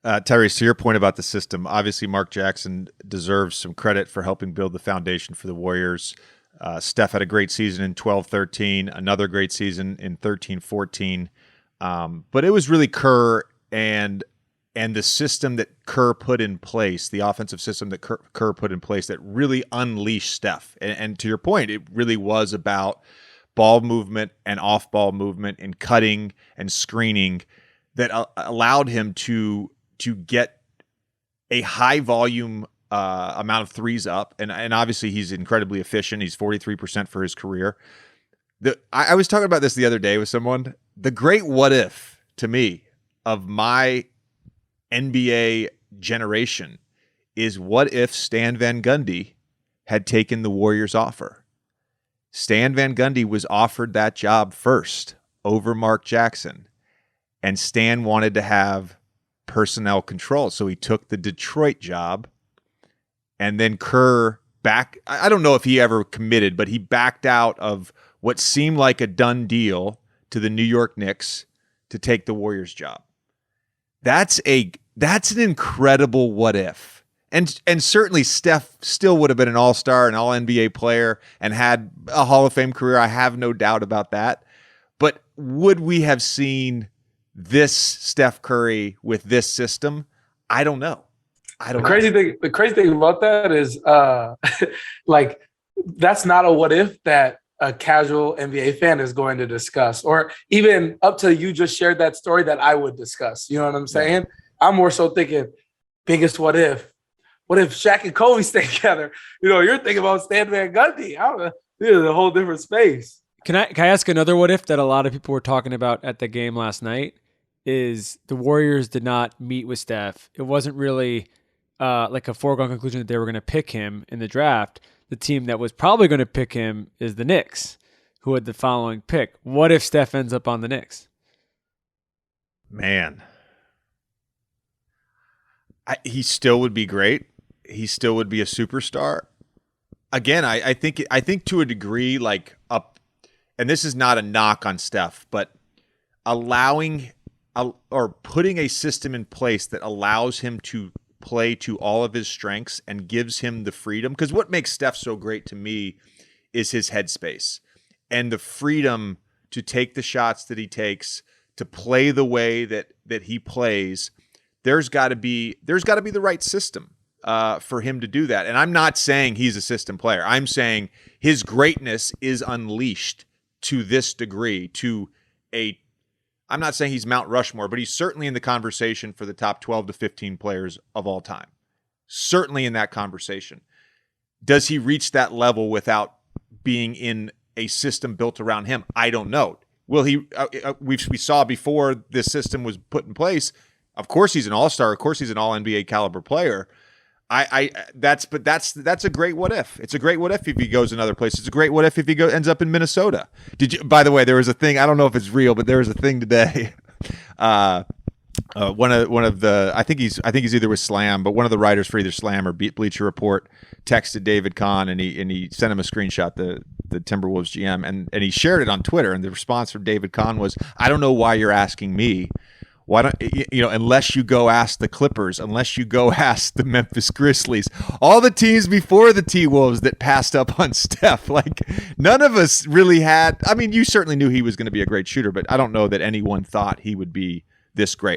Tyrese, to your point about the system, obviously Mark Jackson deserves some credit for helping build the foundation for the Warriors. Steph had a great season in 12-13, another great season in 13-14. But it was really Kerr and the system that Kerr put in place, the offensive system that Kerr put in place that really unleashed Steph. And to your point, it really was about ball movement and off-ball movement and cutting and screening that allowed him to get a high volume amount of threes up. And obviously he's incredibly efficient. He's 43% for his career. I was talking about this the other day with someone. The great what if to me of my NBA generation is what if Stan Van Gundy had taken the Warriors offer. Stan Van Gundy was offered that job first over Mark Jackson, and Stan wanted to have personnel control, so he took the Detroit job, and then Kerr I don't know if he ever committed, but he backed out of what seemed like a done deal to the New York Knicks to take the Warriors job. That's an incredible what if. And certainly Steph still would have been an all-star, an all-NBA player, and had a Hall of Fame career. I have no doubt about that. But would we have seen this Steph Curry with this system? I don't know. The crazy thing about that is like that's not a what if that a casual NBA fan is going to discuss, or even up to you just shared that story that I would discuss. You know what I'm saying? Yeah. I'm more so thinking biggest what if. What if Shaq and Kobe stay together? You know, you're thinking about Stan Van Gundy. This is a whole different space. Can I ask another what if that a lot of people were talking about at the game last night? Is the Warriors did not meet with Steph. It wasn't really like a foregone conclusion that they were going to pick him in the draft. The team that was probably going to pick him is the Knicks, who had the following pick. What if Steph ends up on the Knicks? Man. He still would be great. He still would be a superstar. Again, I think to a degree, like and this is not a knock on Steph, but allowing or putting a system in place that allows him to play to all of his strengths and gives him the freedom. Because what makes Steph so great to me is his headspace and the freedom to take the shots that he takes, to play the way that he plays. There's got to be the right system for him to do that. And I'm not saying he's a system player. I'm saying his greatness is unleashed to this degree, I'm not saying he's Mount Rushmore, but he's certainly in the conversation for the top 12 to 15 players of all time. Certainly in that conversation. Does he reach that level without being in a system built around him? I don't know. Will he? We saw before this system was put in place. Of course, he's an all-star. Of course, he's an all-NBA caliber player. That's a great what if. It's a great what if he goes another place. It's a great what if he ends up in Minnesota. By the way, there was a thing, I don't know if it's real, but there was a thing today. One of the I think he's either with Slam, but one of the writers for either Slam or Bleacher Report texted David Kahn and he sent him a screenshot, the Timberwolves GM, and he shared it on Twitter, and the response from David Kahn was, "I don't know why you're asking me. Why don't unless you go ask the Clippers, unless you go ask the Memphis Grizzlies, all the teams before the T-Wolves that passed up on Steph, like none of us really had. I mean, you certainly knew he was going to be a great shooter, but I don't know that anyone thought he would be this great.